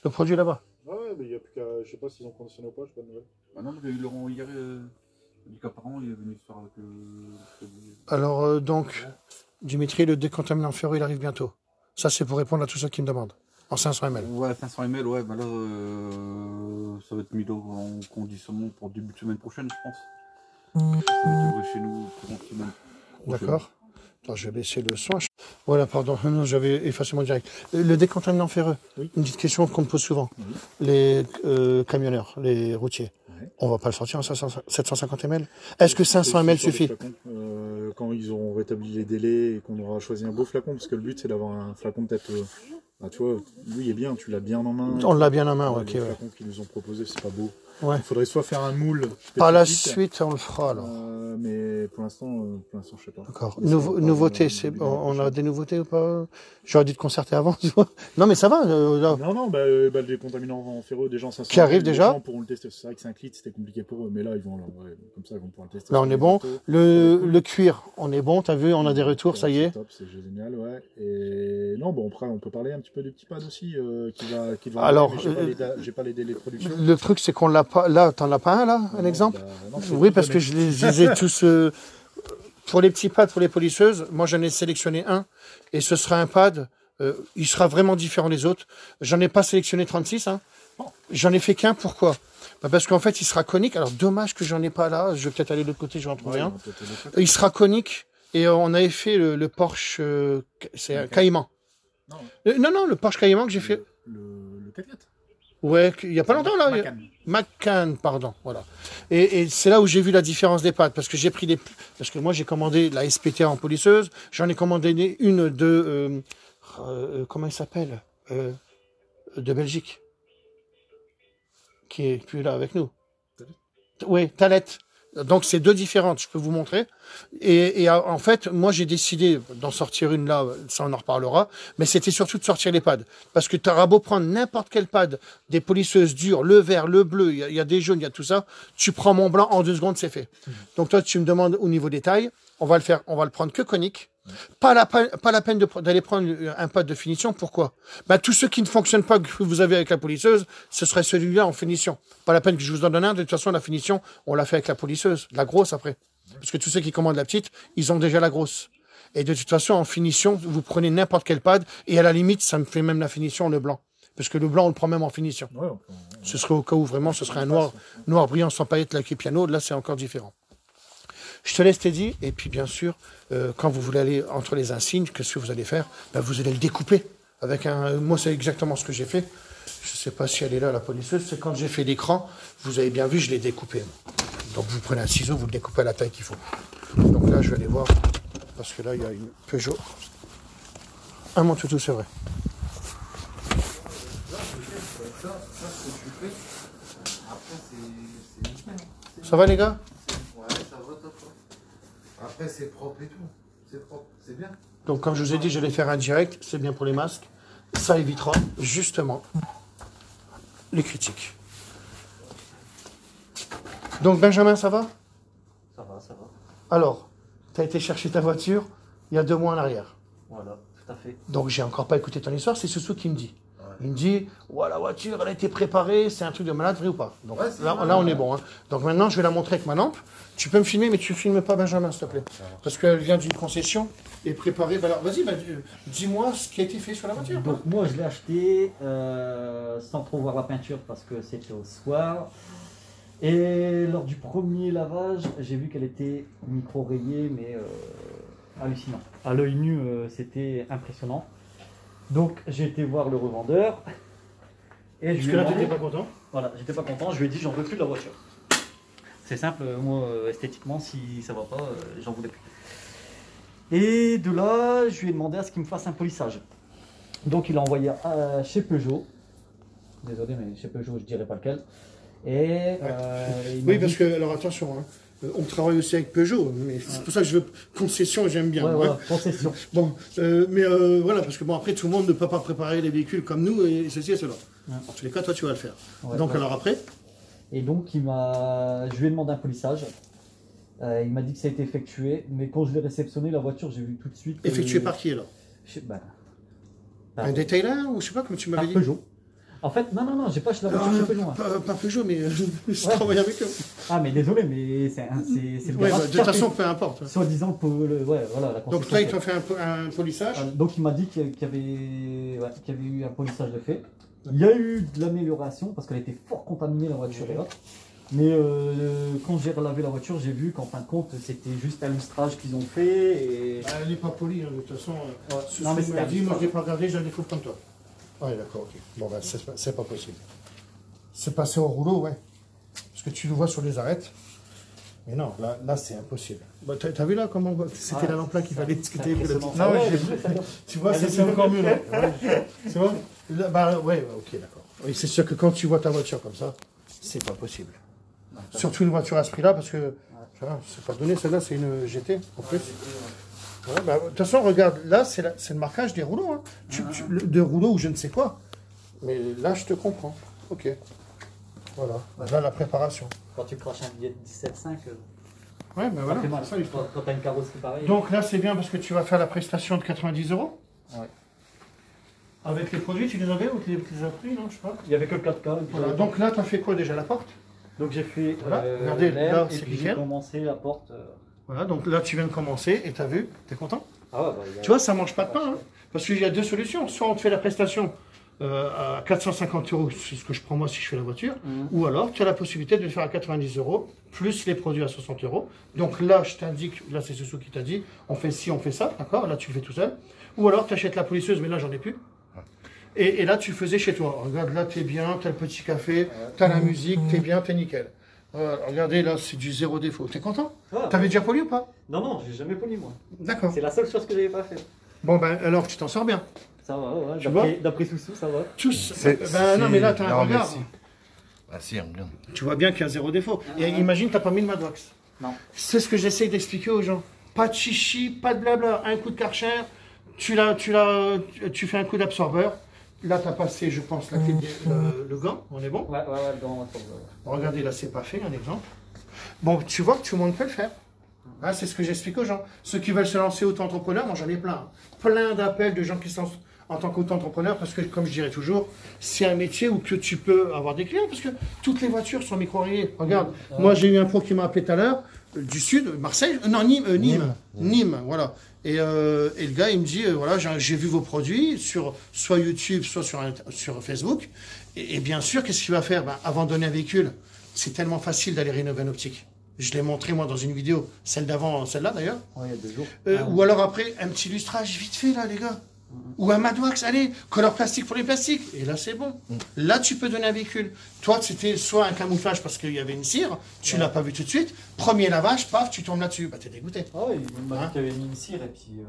Le produit là-bas. Ouais, mais il n'y a plus qu'à. Je sais pas s'ils ont conditionné ou pas, je sais pas de nouvelles. Ah non, j'ai eu Laurent hier, il dit qu'apparemment il est venu se faire avec le produit. Alors, donc, Dimitri, le décontaminant ferreux, il arrive bientôt. Ça, c'est pour répondre à tous ceux qui me demandent. En 500 ml. Ouais, 500 ml, ouais, bah là, ça va être mis en conditionnement pour début de semaine prochaine, je pense. Ça va être livré chez nous courant de semaine prochaine. D'accord. Attends, je vais baisser le son. Voilà, pardon, non, j'avais effacé mon direct. Le décontaminant ferreux, Oui. une petite question qu'on me pose souvent. Oui. Les camionneurs, les routiers, Ouais. on va pas le sortir en 750 ml. Est-ce que 500 ml Sur les suffit? flacons, quand ils auront rétabli les délais et qu'on aura choisi un beau flacon, parce que le but c'est d'avoir un flacon peut-être. Bah, tu vois, lui il est bien, tu l'as bien en main. On l'a bien en main, ok. Les Ouais. flacons qu'ils nous ont proposés, c'est pas beau. Ouais. Il faudrait soit faire un moule. Par la spécifique, suite, on le fera alors. mais pour l'instant, je sais pas. D'accord. Mais ça va pas Nouveauté, dans- c'est dans on l'année a prochaine. des nouveautés ou pas? J'aurais dû te concerter avant, tu vois. Non, mais ça va. Là. Non, le décontaminant en ferreux, des gens 500 Qui arrive les déjà. gens pourront le tester. C'est vrai que 5 litres, c'était compliqué pour eux, mais là, ils vont, comme ça, ils vont pouvoir le tester. Là, sur on est les bon. autos. Le cuir, on est bon. T'as vu, on a des retours, ça y est. C'est top, c'est génial, ouais. Et non, bon, après, on peut parler un petit peu du petit pad aussi, qui va Alors, arriver, mais j'ai pas les délais de production. Le truc, c'est qu'on l'a pas. Là, t'en as pas un, là, un Non, exemple? non, Oui, parce que je les ai tous. Pour les petits pads, pour les polisseuses, moi, j'en ai sélectionné un. Et ce sera un pad. Il sera vraiment différent des autres. J'en ai pas sélectionné 36, hein. J'en ai fait qu'un. Pourquoi? Bah, parce qu'en fait, il sera conique. Alors, dommage que j'en ai pas là. Je vais peut-être aller de l'autre côté, je vais en trouver un. Il sera conique. Et on avait fait le Porsche. C'est un Cayman. Non, Non, le Porsche Cayman que j'ai fait. le 4x4. Ouais, il y a pas longtemps là. Macan. Macan, pardon, voilà. Et c'est là où j'ai vu la différence des pattes, parce que j'ai pris parce que moi j'ai commandé la SPT en polisseuse, j'en ai commandé une de, comment elle s'appelle, de Belgique, qui est plus là avec nous. Oui, Talette. Donc c'est deux différentes, je peux vous montrer. Et en fait, moi j'ai décidé d'en sortir une là, ça on en reparlera, mais c'était surtout de sortir les pads. Parce que tu auras beau prendre n'importe quel pad, des polisseuses dures, le vert, le bleu, il y a des jaunes, il y a tout ça, tu prends mon blanc, en 2 secondes c'est fait. Donc toi tu me demandes au niveau des tailles, on va le prendre que conique. Pas la peine d'aller prendre un pad de finition. Pourquoi? Bah, tous ceux qui ne fonctionnent pas que vous avez avec la polisseuse, ce serait celui-là en finition. Pas la peine que je vous en donne un. De toute façon, la finition, on l'a fait avec la polisseuse. La grosse après. Parce que tous ceux qui commandent la petite, ils ont déjà la grosse. Et de toute façon, en finition, vous prenez n'importe quel pad. Et à la limite, ça me fait même la finition, le blanc. Parce que le blanc, on le prend même en finition. Ouais, Ce serait au cas où vraiment, ce serait un noir brillant sans paillettes laqué piano. Là, c'est encore différent. Je te laisse, Teddy, et puis bien sûr, quand vous voulez aller entre les insignes, qu'est-ce que vous allez faire? Ben, vous allez le découper. Moi, c'est exactement ce que j'ai fait. Je ne sais pas si elle est là, la polisseuse. C'est quand j'ai fait l'écran, vous avez bien vu, je l'ai découpé. Donc vous prenez un ciseau, vous le découpez à la taille qu'il faut. Donc là, je vais aller voir, parce que là, il y a une Peugeot. Ah, mon toutou, c'est vrai. Ça va, les gars? Après, c'est propre et tout. C'est propre, c'est bien. Donc, comme je vous ai dit, j'allais faire un direct. C'est bien pour les masques. Ça évitera justement les critiques. Donc, Benjamin, ça va? Ça va, ça va. Alors, tu as été chercher ta voiture il y a 2 mois en arrière. Voilà, tout à fait. Donc, j'ai encore pas écouté ton histoire. C'est Soussou qui me dit. Il me dit, ouais, la voiture, elle a été préparée. C'est un truc de malade, vrai ou pas? Donc, Ouais, là, on est bon. Hein. Donc, maintenant, je vais la montrer avec ma lampe. Tu peux me filmer, mais tu ne filmes pas Benjamin, s'il te plaît. Parce qu'elle vient d'une concession et préparée. Alors, vas-y, dis-moi ce qui a été fait sur la voiture. Donc moi je l'ai acheté sans trop voir la peinture parce que c'était au soir. Et lors du premier lavage, j'ai vu qu'elle était micro-rayée, mais hallucinant. À l'œil nu, c'était impressionnant. Donc j'ai été voir le revendeur. Et Parce je que lui ai là, tu demandé- n'étais pas content. Voilà, j'étais pas content, je lui ai dit j'en veux plus de la voiture. C'est simple, moi esthétiquement si ça va pas, j'en voulais plus. Et de là, je lui ai demandé à ce qu'il me fasse un polissage. Donc il a envoyé chez Peugeot. Désolé mais chez Peugeot je dirais pas lequel. Et il m'a Oui, parce dit- que, alors attention, hein, on travaille aussi avec Peugeot, mais c'est pour ça que je veux concession, j'aime bien. Ouais, hein. voilà, concession. Bon, voilà, parce que bon, après, tout le monde ne peut pas préparer les véhicules comme nous et ceci et cela. Ouais. En tous les cas, toi, tu vas le faire. Ouais, Donc, ouais. alors après, Et donc je lui ai demandé un polissage. Il m'a dit que ça a été effectué, mais quand je l'ai réceptionné la voiture, j'ai vu tout de suite. effectué par qui alors? Je sais- bah, Un détaillant ou je sais pas, comme tu par m'avais dit? Peugeot. En fait, non, j'ai pas acheté la voiture chez Peugeot. Pas Peugeot, mais je Ouais. travaille avec eux. Ah, mais désolé, mais c'est le Ouais, garage de qui toute a fait. façon, peu importe. Soi-disant pour le. Ouais, voilà, la Donc construction là, ils fait. t'ont fait un polissage. Donc il m'a dit qu'il y avait eu un polissage de fait. Il y a eu de l'amélioration parce qu'elle était fort contaminée la voiture et autres. Mais quand j'ai relavé la voiture, j'ai vu qu'en fin de compte c'était juste un lustrage qu'ils ont fait et. Ah, elle n'est pas polie, hein, de toute façon. Ce Non, mais que tu c'était m'as dit, moi un- je l'ai pas regardé, j'ai des fous comme toi. Ouais, d'accord, ok. Bon, ben, c'est pas possible. C'est passé au rouleau, ouais. Parce que tu le vois sur les arêtes. Mais non, là c'est impossible. Bah, t'as vu là comment c'était la lampe là qu'il fallait discuter avec le petit. Non, ouais, j'ai j'ai vu. Tu vois, c'est encore mieux là. Ouais. Tu vois là, bah ouais, ok, d'accord. Oui, c'est sûr que quand tu vois ta voiture comme ça, c'est pas possible. Surtout une voiture à ce prix-là, parce que c'est pas donné, celle-là c'est une GT en plus. Ouais, bah, de toute façon, regarde, là c'est le marquage des rouleaux. Hein. De rouleaux ou je ne sais quoi. Mais là, je te comprends. Ok. Voilà. Là, la préparation. Quand tu craches un billet de 17,5, Ouais, ben voilà. ça fait mal. c'est ça, l'histoire. Quand t'as une carrosserie pareille. Donc là, c'est bien parce que tu vas faire la prestation de 90 €. Ouais. Avec les produits, tu les avais ou tu les as pris, non? Je sais pas. Il y avait que le 4K. Voilà. Donc là, tu as fait quoi déjà? La porte? Donc j'ai fait Voilà, regardez, l'air, là, et c'est puis j'ai nickel. commencé la porte. Voilà, donc là, tu viens de commencer et tu as vu? Tu es content? Ah ouais, bah, il y a- Tu vois, ça mange pas de pain. Hein, parce qu'il y a deux solutions. Soit on te fait la prestation à 450 €, c'est ce que je prends moi si je fais la voiture. Ou alors, tu as la possibilité de le faire à 90 €, plus les produits à 60 €. Donc là, je t'indique, là c'est Soussou qui t'a dit, on fait ci, on fait ça, d'accord? Là, tu le fais tout seul. Ou alors, tu achètes la polisseuse, mais là, j'en ai plus. Et là, tu le faisais chez toi. Regarde, là, t'es bien, t'as le petit café, t'as la musique, t'es bien, t'es nickel. Regardez, là, c'est du zéro défaut. T'es content? Ah, T'avais déjà poli ou pas? non, j'ai jamais poli moi. D'accord. C'est la seule chose que j'avais pas fait. Bon, ben, alors, tu t'en sors bien. Ça va, ouais. Tu vois D'après Soussou, ça va. Tous. Ben, non, mais là, t'as un regard. Ah si, regarde. Tu vois bien qu'il y a zéro défaut. Et imagine, t'as pas mis le Madwax. Non. C'est ce que j'essaye d'expliquer aux gens. Pas de chichi, pas de blabla. Un coup de Karcher, tu fais un coup d'absorbeur. Là, tu as passé, je pense, la clé le gant. On est bon? Ouais, dans Regardez, là, c'est pas fait, un exemple. Bon, tu vois que tout le monde peut le faire. Hein, c'est ce que j'explique aux gens. Ceux qui veulent se lancer auto-entrepreneur, moi j'en ai plein. Hein. Plein d'appels de gens qui se lancent en tant qu'auto-entrepreneur, parce que, comme je dirais toujours, c'est un métier où que tu peux avoir des clients, parce que toutes les voitures sont micro-rayées. Regarde, moi j'ai eu un pro qui m'a appelé tout à l'heure, du sud, Marseille, non, Nîmes, voilà. Et le gars, il me dit, voilà, j'ai vu vos produits sur soit YouTube, soit sur Facebook. Et bien sûr, qu'est-ce qu'il va faire? Ben, avant de donner un véhicule, c'est tellement facile d'aller rénover une optique. Je l'ai montré, moi, dans une vidéo, celle d'avant, celle-là, d'ailleurs. Ouais, il y a 2 jours. Ou alors après, un petit lustrage vite fait, là, les gars. Ou un Madwax, allez, couleur plastique pour les plastiques. Et là, c'est bon. Là, tu peux donner un véhicule. Toi, c'était soit un camouflage parce qu'il y avait une cire, tu l'as pas vu tout de suite. Premier lavage, paf, tu tombes là-dessus. Bah, t'es dégoûté. Ah ouais, il m'a dit qu'il y avait mis une cire et puis.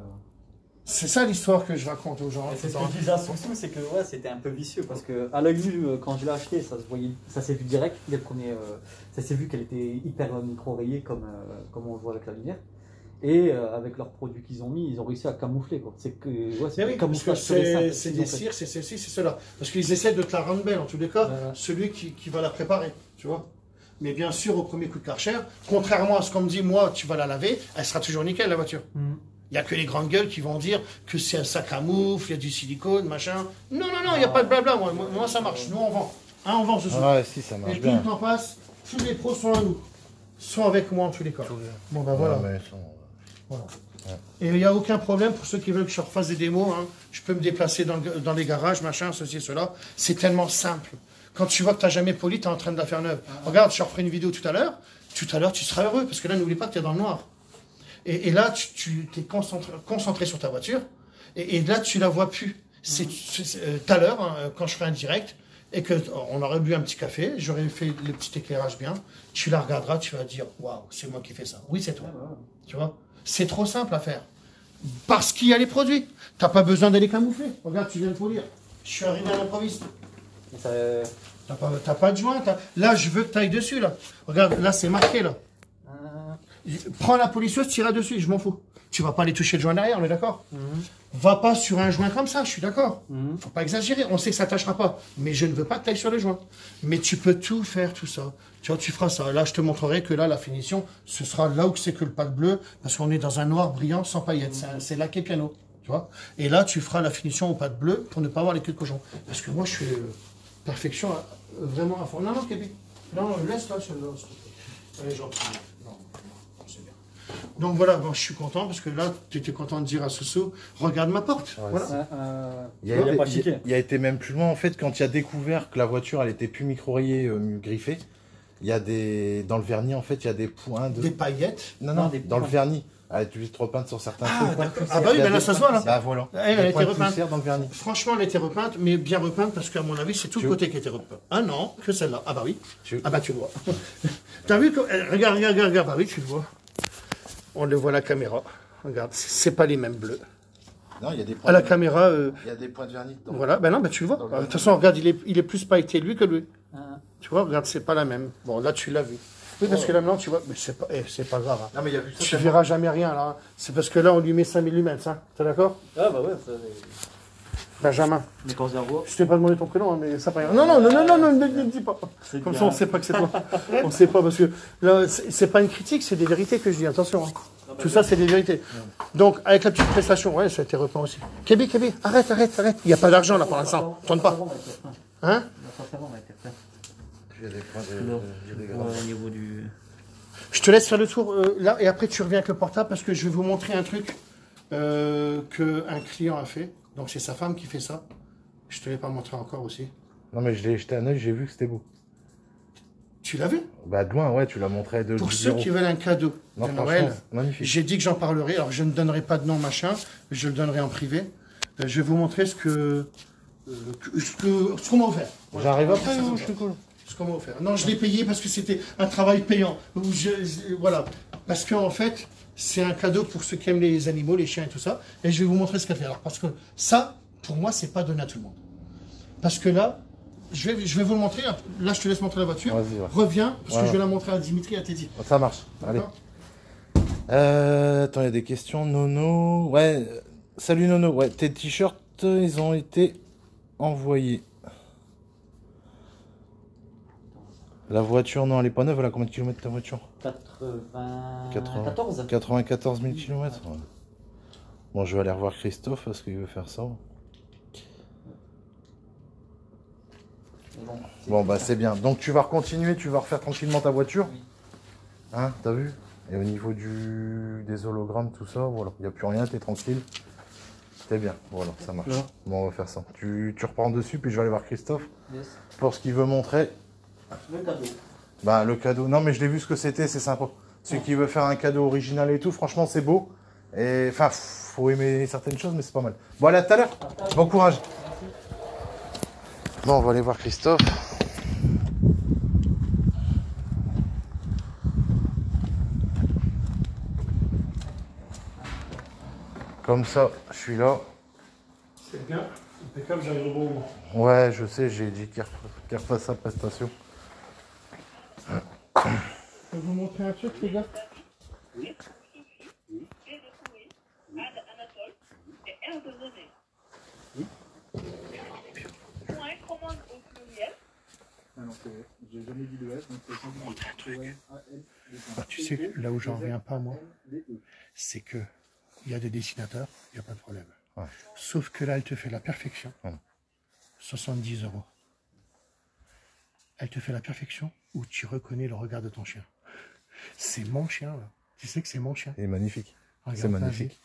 C'est ça l'histoire que je raconte aux gens. Et c'est ce que je disais à Soussou, c'est que ouais, c'était un peu vicieux parce que à l'œil nu, quand je l'ai acheté, ça se voyait, ça s'est vu direct. Les premiers, ça s'est vu qu'elle était hyper micro-rayée comme on le voit avec la lumière. Et avec leurs produits qu'ils ont mis, ils ont réussi à camoufler quoi. C'est que ouais, Mais oui, le parce que camouflage sur les cintres, c'est qu'ils ont des fait. cires, c'est ceci, c'est cela. Parce qu'ils essaient de te la rendre belle, en tous les cas, Voilà. celui qui va la préparer, tu vois. Mais bien sûr, au premier coup de Karcher, contrairement à ce qu'on me dit, moi, tu vas la laver, elle sera toujours nickel, la voiture. Il n'y a que les grandes gueules qui vont dire que c'est un sac à moufle, il y a du silicone, machin. Non, il n'y a pas de blabla, moi ça marche. Nous, on vend. Hein, on vend ce soir. Ouais, si, ça Et marche plus bien. le temps passe, tous les pros sont à nous. Sont avec moi en tous les cas. Bon, ben voilà. Ouais, mais Voilà. Et il n'y a aucun problème pour ceux qui veulent que je refasse des démos. Hein. Je peux me déplacer dans les garages, machin, ceci, cela. C'est tellement simple. Quand tu vois que tu n'as jamais poli, tu es en train de la faire neuve. Regarde, je referai une vidéo tout à l'heure. Tout à l'heure, tu seras heureux, parce que là, n'oublie pas que tu es dans le noir. Et là, tu t'es concentré sur ta voiture. Et là, tu la vois plus. C'est tout à l'heure, hein, quand je ferai un direct, et qu'on aurait bu un petit café, j'aurais fait le petit éclairage bien, tu la regarderas, tu vas dire, waouh, c'est moi qui fais ça. Oui, c'est toi. Tu vois? C'est trop simple à faire. Parce qu'il y a les produits. T'as pas besoin d'aller camoufler. Regarde, tu viens de tout lire. Je suis arrivé à l'improviste. Et ça, T'as pas de joint. Là, je veux que tu ailles dessus. Là. Regarde, là, c'est marqué. Là. Prends la polisseuse, tire dessus, je m'en fous. Tu vas pas aller toucher le joint derrière, on est d'accord? Va pas sur un joint comme ça, je suis d'accord. Faut pas exagérer, on sait que ça tâchera pas. Mais je ne veux pas que tu ailles sur le joint. Mais tu peux tout faire, tout ça. Tu vois, tu feras ça. Là, je te montrerai que là, la finition, ce sera là où c'est que le pack bleu, parce qu'on est dans un noir brillant sans paillettes. C'est laqué piano. Tu vois? Et là, tu feras la finition au pâte bleu pour ne pas avoir les queues de cochon. Parce que moi, je suis perfection, vraiment à fond. Non, non, Kevin. Non, laisse-la, celle-là. Elle est gentille. Non, c'est bien. Donc voilà, bon, je suis content parce que là, tu étais content de dire à Soussou, regarde ma porte. Ouais, Voilà. Il a été même plus loin en fait quand il a découvert que la voiture elle était plus micro-rayée, griffée. Il y a dans le vernis en fait il y a des points de. Des paillettes. Non, dans le vernis. Elle est obligée de repeindre sur certains Ah, trucs. d'accord. Ah bah oui, ben là ça se voit là. Bah voilà. Elle a été repeinte. Dans le vernis. Franchement, elle a été repeinte, mais bien repeinte parce qu'à mon avis, c'est tout le côté qui a été repeint. Ah non, que celle-là. Ah bah oui. Ah bah tu le vois. T'as vu regarde, bah oui, tu le vois. On le voit à la caméra. Regarde, c'est pas les mêmes bleus. Non, il y a des points. À la caméra. Il y a des points de vernis dedans. Voilà, ben non, ben tu le vois. De toute façon, regarde, il est plus pailleté lui que lui. Tu vois, regarde, c'est pas la même. Bon, là, tu l'as vu. Oui, parce que là, maintenant, tu vois, mais c'est pas grave. Hein. Non, mais il y a vu ça. Tu verras jamais rien, là. C'est parce que là, on lui met 5000 lumens, hein. T'es d'accord? Ah bah ouais, ça... Benjamin. Mais quand on voit. Je t'ai pas demandé ton prénom, hein, mais ça pas. Non, ne dis pas. Comme ça, on sait pas que c'est toi. On sait pas, parce que là, c'est pas une critique, c'est des vérités que je dis, attention. Hein. Tout ça, c'est des vérités. Donc, avec la petite prestation, ouais, ça a été repeint aussi. Kébi, arrête. Il n'y a pas d'argent, là, pour l'instant. Tourne pas. Hein? Il y a des points au niveau du... Je te laisse faire le tour là, et après tu reviens avec le portable parce que je vais vous montrer un truc qu'un client a fait. Donc c'est sa femme qui fait ça. Je te l'ai pas montré encore aussi. Non, mais je l'ai jeté un œil, j'ai vu que c'était beau. Tu l'as vu? Bah, de loin, ouais, tu l'as montré de. Pour ceux qui veulent un cadeau de Noël, j'ai dit que j'en parlerai. Alors je ne donnerai pas de nom, machin, je le donnerai en privé. Je vais vous montrer ce qu'on m'a offert. Voilà. J'arrive après ou je suis cool? Ce qu'on m'a offert. Non, je l'ai payé parce que c'était un travail payant. Voilà. Parce qu'en fait, c'est un cadeau pour ceux qui aiment les animaux, les chiens et tout ça. Et je vais vous montrer ce qu'elle fait. Alors, parce que ça, pour moi, c'est pas donné à tout le monde. Parce que là, je vais vous le montrer. Là, je te laisse montrer la voiture. Ouais. Reviens, parce que je vais la montrer à Dimitri et à Teddy. Ça marche. Allez. Attends, il y a des questions. Nono. Ouais. Salut Nono. Ouais, tes t-shirts, ils ont été envoyés. La voiture, non, elle est pas neuve. Elle a combien de kilomètres ta voiture? 94 000 kilomètres. Ouais. Bon, je vais aller revoir Christophe parce qu'il veut faire ça. Bon, bah c'est bien. Donc tu vas continuer, tu vas refaire tranquillement ta voiture. Hein, t'as vu? Et au niveau des hologrammes, tout ça, voilà. Il n'y a plus rien, t'es tranquille. T'es bien, voilà, ça marche. Bon, on va faire ça. Tu reprends dessus, puis je vais aller voir Christophe. Yes. Pour ce qu'il veut montrer. Le cadeau. Bah, le cadeau. Non, mais je l'ai vu ce que c'était, c'est sympa. Celui qui veut faire un cadeau original et tout, franchement, c'est beau. Et enfin, faut aimer certaines choses, mais c'est pas mal. Bon, allez, à tout à l'heure. Bon courage. Bon, on va aller voir Christophe. Comme ça, je suis là. C'est bien. Impeccable, j'arrive au bon moment. Ouais, je sais, j'ai dit qu'il refasse sa prestation. Je peux vous montrer un truc, les gars? Oui. J'ai retrouvé Anatole et R de René. Oui. Point commande au pluriel. Ah non, c'est vrai. J'ai jamais dit le S, donc c'est sans doute un truc. Tu sais que là où j'en reviens pas, moi, c'est que il y a des dessinateurs, il n'y a pas de problème. Ouais. Sauf que là, elle te fait la perfection. 70 €. Elle te fait la perfection où tu reconnais le regard de ton chien. C'est mon chien, là. Tu sais que c'est mon chien. Il est magnifique. Regarde, C'est magnifique.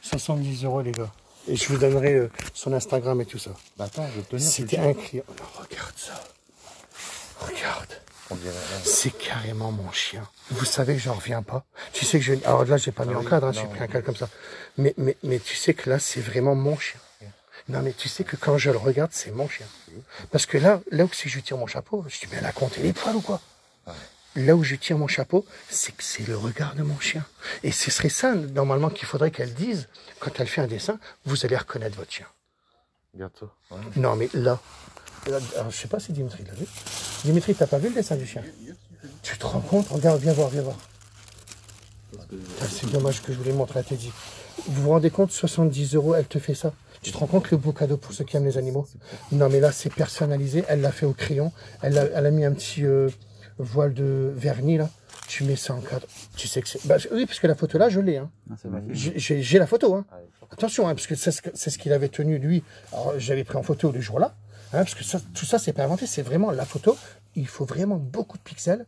70 €, les gars. Et je vous donnerai son Instagram et tout ça. Bah attends, je vais te tenir. C'était un client. Oh, regarde ça. Regarde. On dirait. C'est carrément mon chien. Vous savez que j'en reviens pas. Tu sais que je... Alors là, j'ai pas mis en cadre, hein, j'ai pris un cadre comme ça. Mais tu sais que là, c'est vraiment mon chien. Non, mais tu sais que quand je le regarde, c'est mon chien. Parce que là où si je tire mon chapeau, je dis, mais elle a compté les poils ou quoi? Là où je tire mon chapeau, c'est que c'est le regard de mon chien. Et ce serait ça, normalement, qu'il faudrait qu'elle dise, quand elle fait un dessin, vous allez reconnaître votre chien. Bientôt. Ouais. Non, mais là, alors, je sais pas si Dimitri l'a vu. Dimitri, t'as pas vu le dessin du chien? Tu te rends compte? Regarde, viens voir. C'est dommage que je voulais montrer à Teddy. Vous vous rendez compte, 70 €, elle te fait ça. Tu te rends compte le beau cadeau pour ceux qui aiment les animaux? Non, mais là, c'est personnalisé. Elle l'a fait au crayon. Elle a mis un petit voile de vernis, là. Tu mets ça en cadre. Tu sais que c'est... Bah, oui, parce que la photo, là, je l'ai. Hein. J'ai la photo. Hein. Attention, hein, parce que c'est ce qu'il avait tenu, lui. Alors, j'avais pris en photo le jour-là. parce que ça, tout ça, c'est pas inventé. C'est vraiment la photo. Il faut vraiment beaucoup de pixels.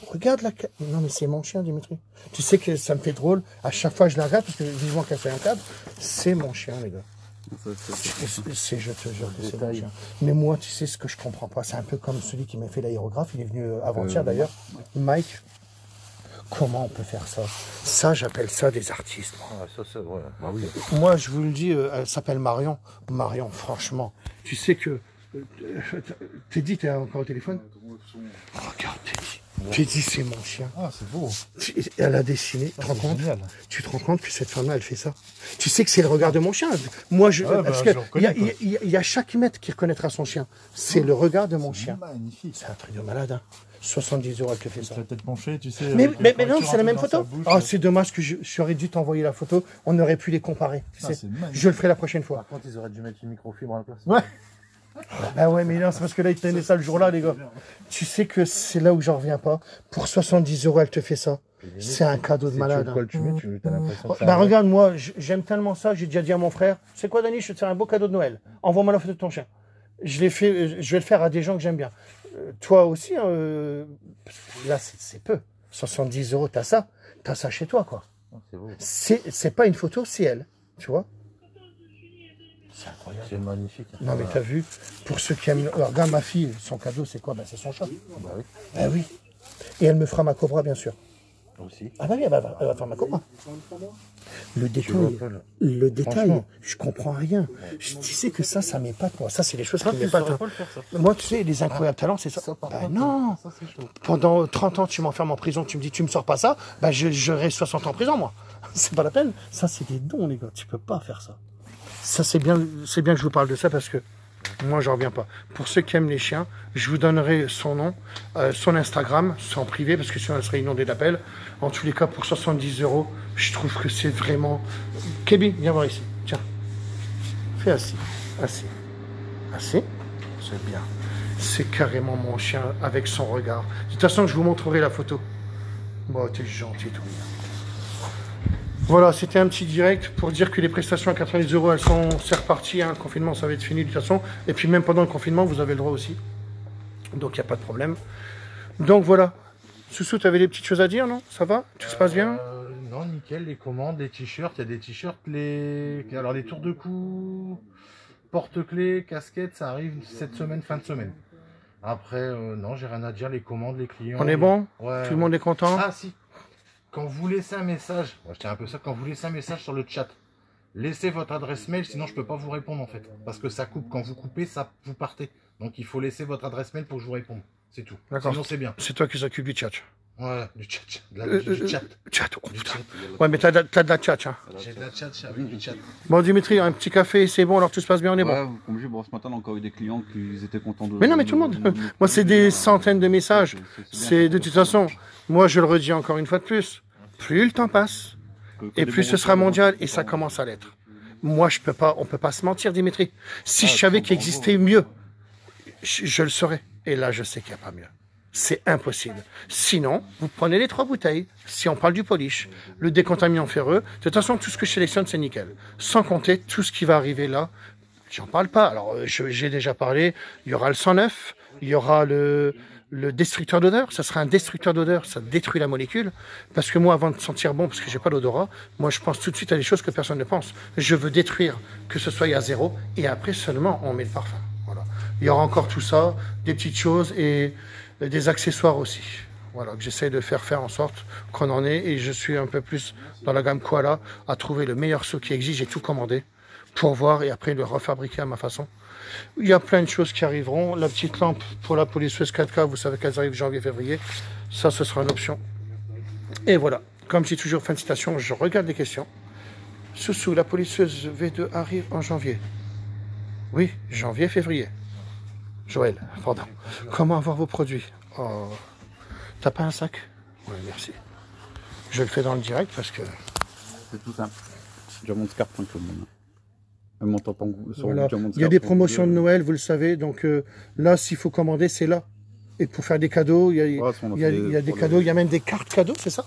Regarde la... Non, mais c'est mon chien, Dimitri. Tu sais que ça me fait drôle. À chaque fois, je la regarde parce que vivement qu'elle fait un câble. C'est mon chien, les gars. C'est, je te jure que c'est mon chien. Mais moi, tu sais ce que je comprends pas. C'est un peu comme celui qui m'a fait l'aérographe. Il est venu avant-hier, d'ailleurs. Mike. Comment on peut faire ça? Ça, j'appelle ça des artistes. Ah, ça, c'est vrai. Bah oui. Moi, je vous le dis, elle s'appelle Marion. Marion, franchement, tu sais que... Teddy, t'es encore au téléphone? Regarde, Teddy. Teddy, c'est mon chien. Ah, c'est beau. Elle a dessiné. Tu te rends compte? Génial. Tu te rends compte que cette femme-là, elle fait ça? Tu sais que c'est le regard de mon chien. Moi, parce que il y a chaque maître qui reconnaîtra son chien. C'est le regard de mon chien. Magnifique. C'est un truc de malade, hein. 70 €, elle te fait ça. La tête penchée, tu sais. Mais non, avec c'est la même dans photo. sa bouche. Oh, c'est dommage que j'aurais dû t'envoyer la photo. On aurait pu les comparer. Tu sais. C'est magnifique. Je le ferai la prochaine fois. Par contre, ils auraient dû mettre une microfibre à la place. Ouais. Ah ouais, mais non, c'est parce que là, ils tenaient ça le jour-là, les gars. Tu sais que c'est là où j'en reviens pas. Pour 70 €, elle te fait ça. C'est un cadeau de malade. Quoi, tu mets, tu as l'impression que Bah regarde, moi, j'aime tellement ça, j'ai déjà dit à mon frère, c'est quoi, Dani, je vais te faire un beau cadeau de Noël. Envoie-moi la photo de ton chien. Je l'ai fait, je vais le faire à des gens que j'aime bien. Toi aussi, hein, là, c'est peu. 70 €, t'as ça chez toi, quoi. c'est beau. C'est pas une photo, c'est elle, tu vois. C'est incroyable. C'est magnifique. Non, mais t'as vu, pour ceux qui aiment... Alors, regarde ma fille, son cadeau, c'est quoi? Ben, c'est son chat. Bah oui. Ah oui. Et elle me fera ma cobra, bien sûr. Aussi. Ah bah oui, elle va faire ma cobra. Le détail, Franchement. je comprends rien. Tu sais que ça m'épate, moi. Ça, c'est les choses qui m'épatent. Hein. Moi, tu sais, les incroyables talents, c'est ça. Ben non. Ça, c'est chaud. Pendant 30 ans, tu m'enfermes en prison, tu me dis, tu me sors pas ça, ben je reste 60 ans en prison, moi. C'est pas la peine. Ça, c'est des dons, les gars. Tu peux pas faire ça. Ça, c'est bien que je vous parle de ça parce que moi, j'en reviens pas. Pour ceux qui aiment les chiens, je vous donnerai son nom, son Instagram, c'est en privé parce que sinon, elle serait inondée d'appels. En tous les cas, pour 70 €, je trouve que c'est vraiment... Kébi, viens voir ici. Tiens. Fais assis. Assis. Assis. C'est bien. C'est carrément mon chien avec son regard. De toute façon, je vous montrerai la photo. Bon, t'es gentil, tout bien. Voilà, c'était un petit direct pour dire que les prestations à 90 €, c'est reparti. Hein, le confinement, ça va être fini de toute façon. Et puis même pendant le confinement, vous avez le droit aussi. Donc, il n'y a pas de problème. Donc, voilà. Soussou, tu avais des petites choses à dire, non? Ça va? Tout se passe bien? Non, nickel, les commandes, les t-shirts. Il y a des t-shirts, alors les tours de cou, porte-clés, casquettes, ça arrive cette semaine, fin de semaine. Après, non, j'ai rien à dire. Les commandes, les clients. On est bon? Ouais. Tout le monde est content? Ah, si. Quand vous laissez un message, moi, je tiens un peu ça, quand vous laissez un message sur le chat, laissez votre adresse mail, sinon je peux pas vous répondre en fait. Parce que ça coupe, quand vous coupez, ça vous partez. Donc il faut laisser votre adresse mail pour que je vous réponde. C'est tout. D'accord. Sinon c'est bien. C'est toi qui s'occupe du chat. Ouais, du chat. Du chat. Chat, oh Du putain. chat. Ouais, mais t'as de la chat, hein. J'ai de la chat avec du chat. Bon, Dimitri, un petit café, c'est bon, alors tout se passe bien, on est bon. Ouais, comme je dis, bon, ce matin, on a encore eu des clients qui étaient contents de. Mais non, mais tout le monde. Moi, c'est des centaines de messages. C'est de toute façon, moi, je le redis encore une fois de plus. Plus le temps passe, et plus ce sera mondial, et ça commence à l'être. Moi, on peut pas se mentir, Dimitri. Si je savais qu'il existait mieux, je le saurais. Et là, je sais qu'il n'y a pas mieux. C'est impossible. Sinon, vous prenez les 3 bouteilles, si on parle du polish, le décontaminant ferreux. De toute façon, tout ce que je sélectionne, c'est nickel. Sans compter tout ce qui va arriver là. J'en parle pas. Alors, j'ai déjà parlé. Il y aura le 109, il y aura le destructeur d'odeur. Ça sera un destructeur d'odeur. Ça détruit la molécule. Parce que moi, avant de sentir bon, parce que j'ai pas d'odorat, moi, je pense tout de suite à des choses que personne ne pense. Je veux détruire, que ce soit à 0, et après seulement, on met le parfum. Voilà. Il y aura encore tout ça, des petites choses et des accessoires aussi. Voilà, que j'essaie de faire en sorte qu'on en ait. Et je suis un peu plus dans la gamme Koala à trouver le meilleur seau qui existe. J'ai tout commandé pour voir et après le refabriquer à ma façon. Il y a plein de choses qui arriveront. La petite lampe pour la polisseuse 4K, vous savez qu'elles arrivent janvier-février. Ça, ce sera une option. Et voilà. Comme j'ai toujours fin de citation, je regarde les questions. Soussou, la polisseuse V2 arrive en janvier. Oui, janvier-février. Joël, pardon. Comment avoir vos produits? Oh. T'as pas un sac? Oui, merci. Je le fais dans le direct parce que... C'est tout simple. Diamondscarpe.com. Mon tampon sur Voilà. Diamondscarpe. Il y a des promotions de Noël, vous le savez. Donc là, s'il faut commander, c'est là. Et pour faire des cadeaux, il y a des cadeaux. Il y a même des cartes cadeaux, c'est ça?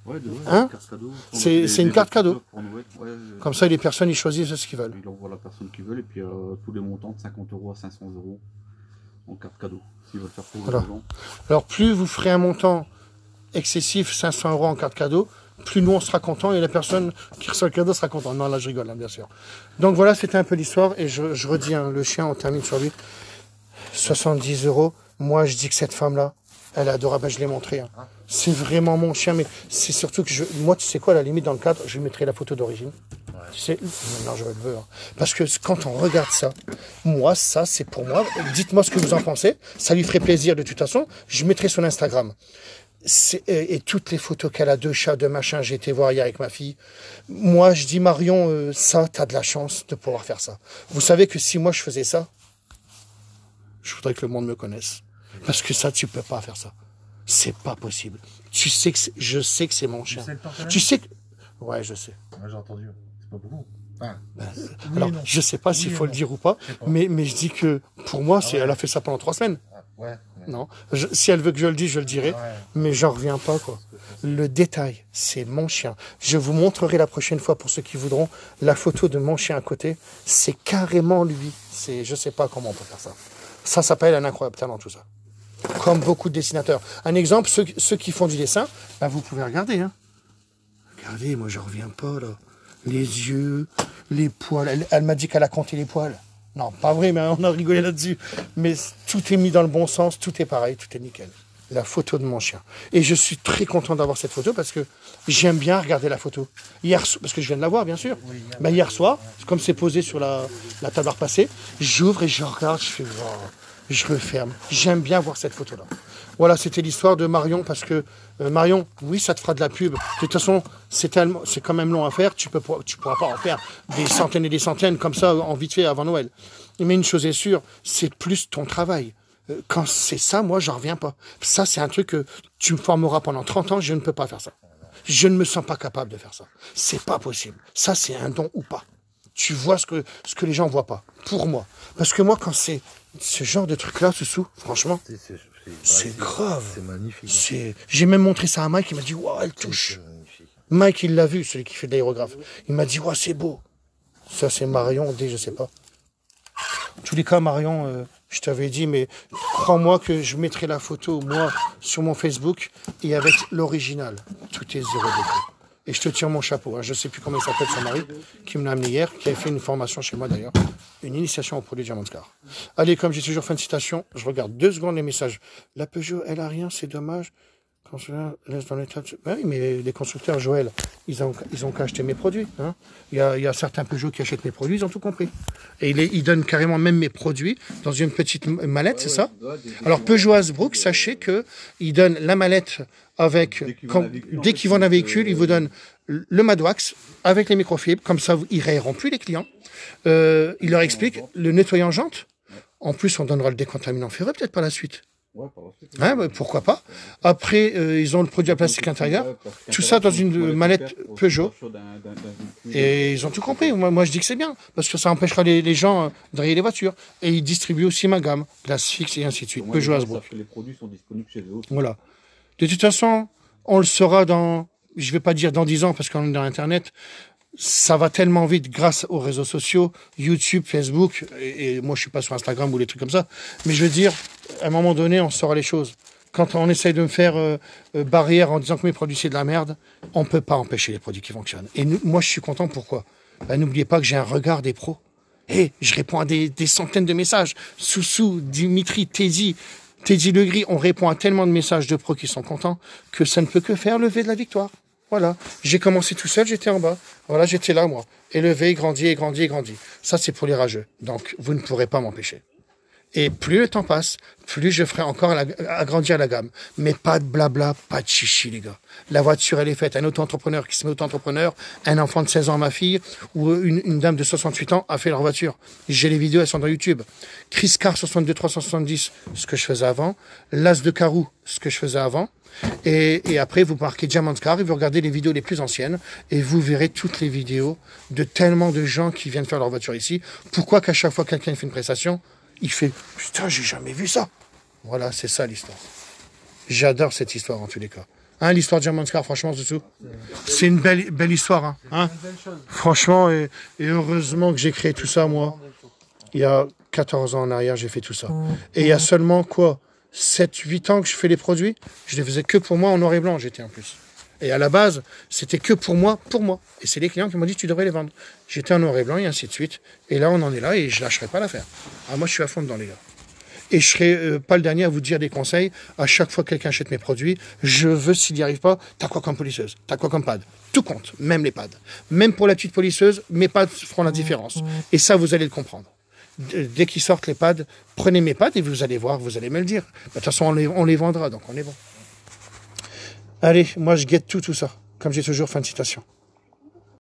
Ouais, Hein carte cadeau. C'est une carte cadeau. Pour Noël, ouais, Comme ça, les personnes, ils choisissent ce qu'ils veulent. il envoie la personne qu'ils veulent et puis tous les montants de 50 € à 500 € en carte cadeau. S'ils veulent faire pour Voilà. les gens. Alors, plus vous ferez un montant excessif, 500 € en carte cadeau, plus nous, on sera content et la personne qui reçoit le cadeau sera contente. Non, là, je rigole, hein, bien sûr. Donc voilà, c'était un peu l'histoire. Et je redis, hein, le chien, on termine sur lui. 70 €. Moi, je dis que cette femme-là, elle est adorable. Ben, je l'ai montré. Hein. C'est vraiment mon chien, mais c'est surtout que moi, tu sais quoi, à la limite, dans le cadre, je lui mettrai la photo d'origine. Tu sais, maintenant je le veux. Hein. Parce que quand on regarde ça, moi, ça, c'est pour moi. Dites-moi ce que vous en pensez. Ça lui ferait plaisir de toute façon. Je mettrai son Instagram. Et toutes les photos qu'elle a de chats, de machin, j'ai été voir hier avec ma fille. Moi, je dis, Marion, ça, t'as de la chance de pouvoir faire ça. Vous savez que si moi, je faisais ça, je voudrais que le monde me connaisse. Parce que ça, tu peux pas faire ça. C'est pas possible. Tu sais que je sais que c'est mon chien. Tu sais que... Ouais, je sais. Moi, j'ai entendu. C'est pas beaucoup. Ah. Alors, je sais pas s'il faut le dire ou pas, mais je dis que pour moi, elle a fait ça pendant 3 semaines. Ouais. Non. Si elle veut que je le dise, je le dirai. Ouais. Mais j'en reviens pas, quoi. Le détail, c'est mon chien. Je vous montrerai la prochaine fois, pour ceux qui voudront, la photo de mon chien à côté. C'est carrément lui. Je sais pas comment on peut faire ça. Ça s'appelle un incroyable talent, tout ça. Comme beaucoup de dessinateurs. Un exemple, ceux qui font du dessin, ben vous pouvez regarder. Hein. Regardez, moi, je reviens pas, là. Les yeux, les poils. Elle m'a dit qu'elle a compté les poils. Non, pas vrai, mais on a rigolé là-dessus. Mais tout est mis dans le bon sens, tout est pareil, tout est nickel. La photo de mon chien. Et je suis très content d'avoir cette photo parce que j'aime bien regarder la photo. Parce que je viens de la voir, bien sûr. Ben, hier soir, comme c'est posé sur la table à repasser, j'ouvre et je regarde, je fais... Oh, je referme. J'aime bien voir cette photo-là. Voilà, c'était l'histoire de Marion, parce que Marion, oui, ça te fera de la pub. De toute façon, c'est quand même long à faire. Tu pourras pas en faire des centaines et des centaines comme ça, en vite fait, avant Noël. Mais une chose est sûre, c'est plus ton travail. Quand c'est ça, moi, j'en reviens pas. Ça, c'est un truc que tu me formeras pendant 30 ans, je ne peux pas faire ça. Je ne me sens pas capable de faire ça. C'est pas possible. Ça, c'est un don ou pas. Tu vois ce que les gens voient pas. Pour moi. Parce que moi, quand c'est ce genre de truc-là, franchement, c'est grave. C'est magnifique. J'ai même montré ça à Mike, il m'a dit, waouh, elle touche. Mike, il l'a vu, celui qui fait de l'aérographe. Il m'a dit, waouh, c'est beau. Ça, c'est Marion, je sais pas. En tous les cas, Marion, je t'avais dit, mais crois-moi que je mettrai la photo, moi, sur mon Facebook, et avec l'original. Tout est 0 défaut. Et je te tire mon chapeau. Hein. Je ne sais plus comment il s'appelle, son mari, qui me l'a amené hier, qui avait fait une formation chez moi d'ailleurs. Une initiation au produit Diamandscar. Allez, comme j'ai toujours fait une citation, je regarde 2 secondes les messages. La Peugeot, elle a rien, c'est dommage. Quand cela laisse dans l'état de... Oui, mais les constructeurs, Joël, ils ont qu'à acheter mes produits. Hein. Il y a certains Peugeot qui achètent mes produits, ils ont tout compris. Et ils donnent carrément même mes produits dans une petite mallette, c'est ça? Alors, Peugeot Hasbrook, sachez qu'ils donnent la mallette avec... Dès qu'ils vendent un véhicule, ils vous donnent le Madwax avec les microfibres. Comme ça, ils ne rayeront plus les clients. Ils leur expliquent le nettoyant jante. En plus, on donnera le décontaminant ferreux peut-être par la suite. Ouais, par la suite. Hein, bah, pourquoi pas. Après, ils ont le produit à plastique intérieur. Tout ça dans une mallette Peugeot. Et ils ont tout compris. Moi, je dis que c'est bien. Parce que ça empêchera les gens de rayer les voitures. Et ils distribuent aussi ma gamme. Glace fixe et ainsi de suite. Peugeot Hasbro. Les produits sont disponibles chez eux. Voilà. De toute façon, on le saura dans... Je vais pas dire dans 10 ans parce qu'on est dans Internet. Ça va tellement vite grâce aux réseaux sociaux, YouTube, Facebook, et moi je suis pas sur Instagram ou les trucs comme ça, mais je veux dire, à un moment donné, on saura les choses. Quand on essaye de me faire barrière en disant que mes produits c'est de la merde, on peut pas empêcher les produits qui fonctionnent. Et moi je suis content, pourquoi? N'oubliez pas que j'ai un regard des pros. Et je réponds à des centaines de messages. Soussou, Dimitri, Teddy Legris, on répond à tellement de messages de pros qui sont contents que ça ne peut que faire lever de la victoire. Voilà, j'ai commencé tout seul, j'étais en bas. Voilà, j'étais là, moi. Élevé, grandi. Ça, c'est pour les rageux. Donc, vous ne pourrez pas m'empêcher. Et plus le temps passe, plus je ferai encore agrandir la gamme. Mais pas de blabla, pas de chichi, les gars. La voiture, elle est faite. Un auto-entrepreneur qui se met auto-entrepreneur, un enfant de 16 ans, ma fille, ou une dame de 68 ans a fait leur voiture. J'ai les vidéos, elles sont dans YouTube. Chris Car 62-370, ce que je faisais avant. L'As de Carou, ce que je faisais avant. Et après, vous marquez Diamandscar et vous regardez les vidéos les plus anciennes et vous verrez toutes les vidéos de tellement de gens qui viennent faire leur voiture ici. Pourquoi qu'à chaque fois que quelqu'un fait une prestation, il fait « Putain, j'ai jamais vu ça !» Voilà, c'est ça l'histoire. J'adore cette histoire en tous les cas. Hein, l'histoire de Germanscar, franchement, Zoutzou. C'est une belle histoire. Hein. Franchement, et heureusement que j'ai créé tout ça, moi. Il y a 14 ans en arrière, j'ai fait tout ça. Et il y a seulement, 7-8 ans que je fais les produits. Je les faisais que pour moi en noir et blanc, j'étais en plus. Et à la base, c'était que pour moi. Et c'est les clients qui m'ont dit, tu devrais les vendre. J'étais en noir et blanc et ainsi de suite. Et là, on en est là et je lâcherai pas l'affaire. Ah, moi, je suis à fond dedans, les gars. Et je serai pas le dernier à vous dire des conseils. À chaque fois que quelqu'un achète mes produits, je veux, s'il n'y arrive pas, t'as quoi comme polisseuse? T'as quoi comme pad? Tout compte, même les pads. Même pour la petite polisseuse, mes pads feront la différence. Et ça, vous allez le comprendre. Dès qu'ils sortent les pads, prenez mes pads et vous allez voir, vous allez me le dire. De toute façon, on les vendra, donc on est bon. Allez, moi je guette tout ça. Comme j'ai toujours, fin de citation.